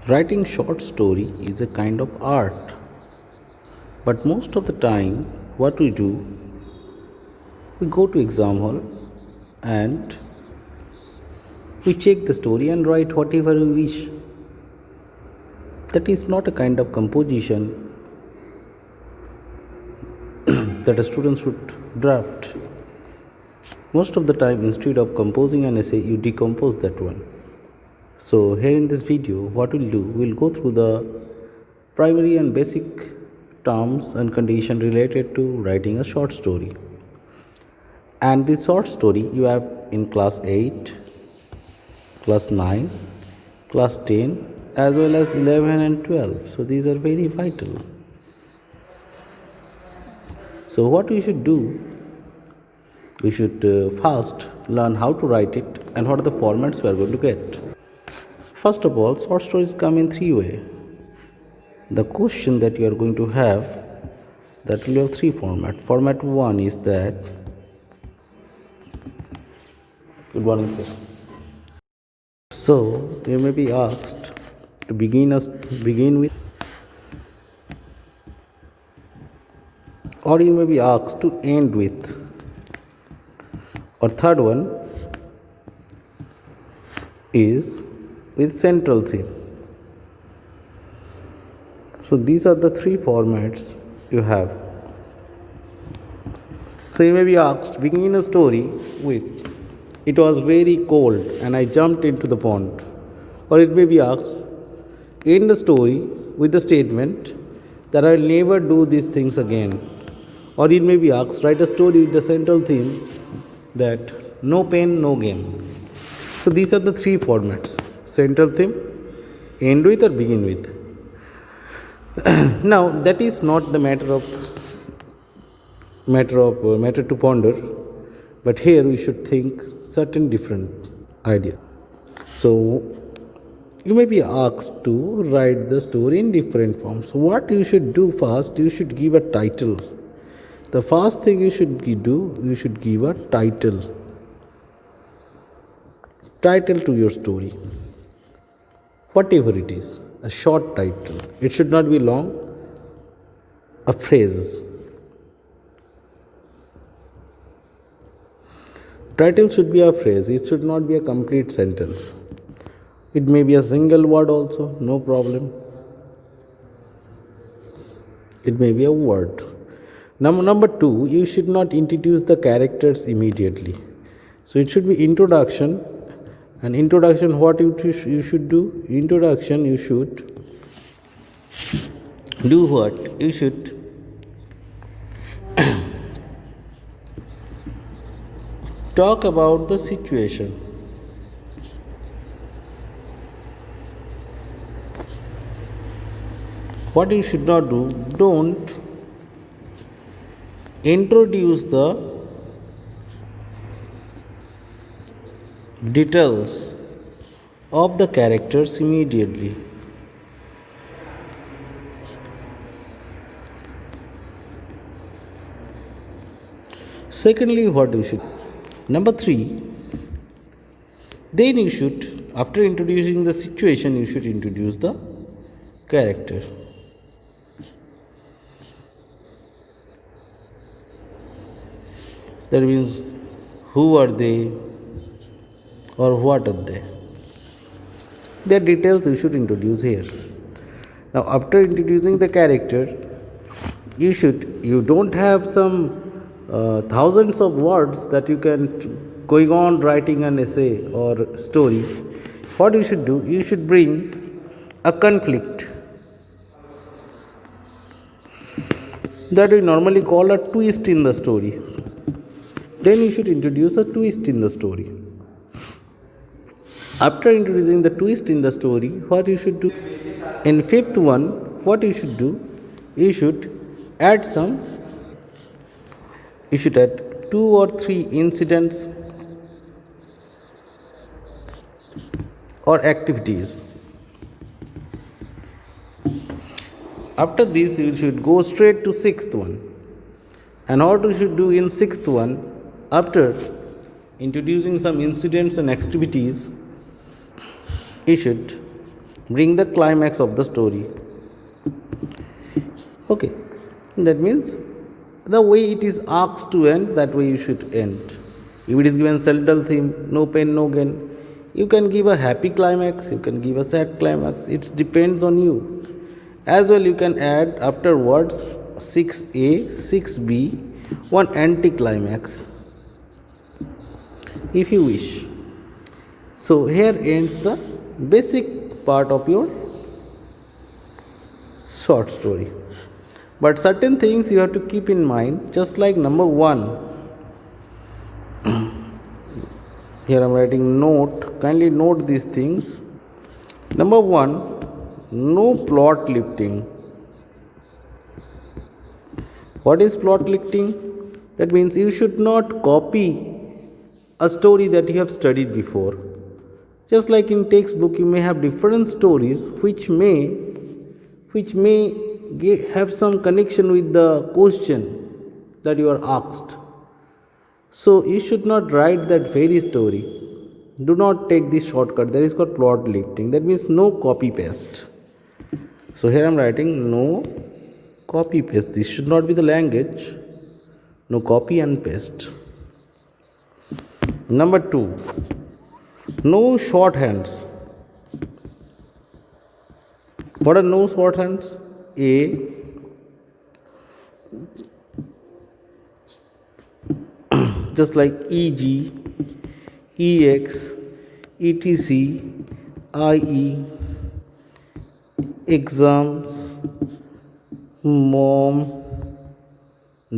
Writing short story is a kind of art, but most of the time, what we do, we go to exam hall and we check the story and write whatever we wish. That is not a kind of composition that a student should draft. Most of the time, instead of composing an essay, you decompose that one. So here in this video, what we'll do, we'll go through the primary and basic terms and conditions related to writing a short story. And this short story you have in class 8, class 9, class 10 as well as 11 and 12. So these are very vital. So what we should do, we should first learn how to write it and what are the formats we are going to get. First of all, short stories come in three ways. The question that you are going to have, that will have three formats. Format 1 is that, good morning sir. So you may be asked to begin with, or you may be asked to end with, or third one is with central theme. So these are the three formats you have. So you may be asked, begin a story with, it was very cold and I jumped into the pond. Or it may be asked, end the story with the statement that I will never do these things again. Or it may be asked, write a story with the central theme that no pain, no gain. So these are the three formats: central theme, end with, or begin with. Now that is not the matter to ponder, but here we should think certain different idea. So you may be asked to write the story in different forms. So what you should do first, you should give a title. The first thing you should do, you should give a title to your story, whatever it is, a short title. It should not be long, a phrase. Title should be a phrase, it should not be a complete sentence. It may be a single word also, no problem. It may be a word. Number 2, you should not introduce the characters immediately. So it should be introduction. And introduction, what you should do? Introduction, you should do what? You should talk about the situation. What you should not do, don't introduce the details of the characters immediately. Secondly, what you should, number 3, then you should, after introducing the situation, you should introduce the character. That means, who are they or what are they? Their details you should introduce here. Now after introducing the character, you don't have some thousands of words that you can going on writing an essay or story. What you should do, you should bring a conflict that we normally call a twist in the story. Then you should introduce a twist in the story. After introducing the twist in the story, what you should do? In fifth one, what you should do? You should add 2 or 3 incidents or activities. After this, you should go straight to sixth one. And what you should do in sixth one, after introducing some incidents and activities, you should bring the climax of the story. Okay, that means the way it is asked to end, that way you should end. If it is given central theme, no pain, no gain, you can give a happy climax, you can give a sad climax. It depends on you. As well, you can add afterwards 6a, 6b, one anticlimax if you wish. So here ends the basic part of your short story. But certain things you have to keep in mind, just like number 1. Here I am writing note. Kindly note these things. Number 1, no plot lifting. What is plot lifting? That means you should not copy a story that you have studied before. Just like in textbook, you may have different stories which may have some connection with the question that you are asked. So you should not write that very story. Do not take this shortcut. That is called plot lifting. That means no copy paste. So here I am writing no copy paste. This should not be the language. No copy and paste. Number 2, no shorthands. What are no shorthands? A, just like EG, EX, ETC, IE, exams, mom,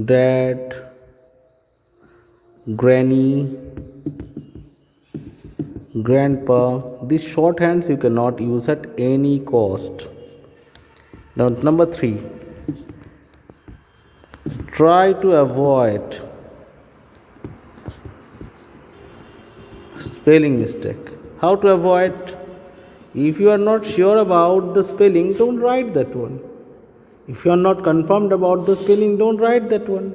dad, granny, grandpa. These shorthands you cannot use at any cost. Now number 3, try to avoid spelling mistake. How to avoid? If you are not sure about the spelling, don't write that one. If you are not confirmed about the spelling, don't write that one.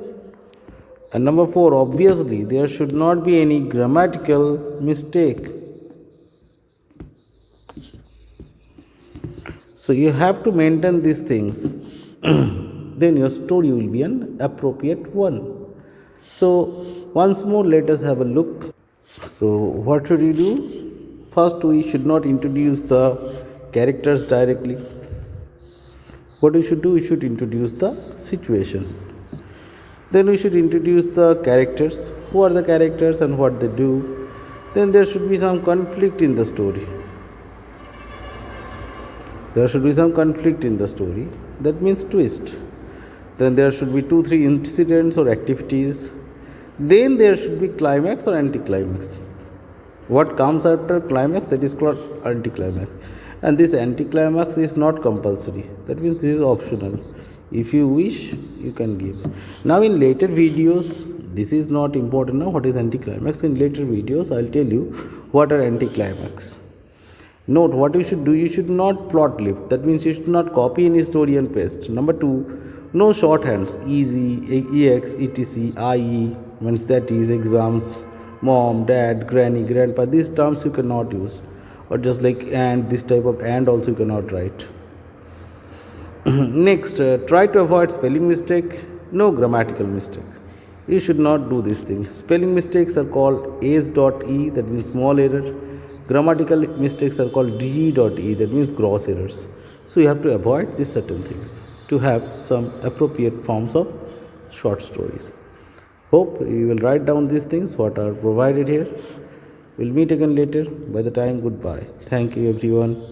And number 4, obviously there should not be any grammatical mistake. So you have to maintain these things. Then your story will be an appropriate one. So once more, let us have a look. So what should you do? First, we should not introduce the characters directly. What you should do, you should introduce the situation. Then we should introduce the characters. Who are the characters and what they do? Then there should be some conflict in the story. There should be some conflict in the story. That means twist. Then there should be 2-3 incidents or activities. Then there should be climax or anticlimax. What comes after climax, that is called anticlimax. And this anticlimax is not compulsory. That means this is optional. If you wish, you can give. Now in later videos, this is not important now, what is anticlimax. In later videos, I'll tell you what are anticlimax. Note, what you should do, you should not plot lift. That means you should not copy any story and paste. Number 2, no shorthands. EZ, EX, ETC, IE, means that is exams, mom, dad, granny, grandpa. These terms you cannot use. Or just like and, this type of and also you cannot write. Next, try to avoid spelling mistake. No grammatical mistakes. You should not do this thing. Spelling mistakes are called s.e, that means small error. Grammatical mistakes are called g.e, that means gross errors. So you have to avoid these certain things to have some appropriate forms of short stories. Hope you will write down these things what are provided here. We'll meet again later. By the time, goodbye. Thank you everyone.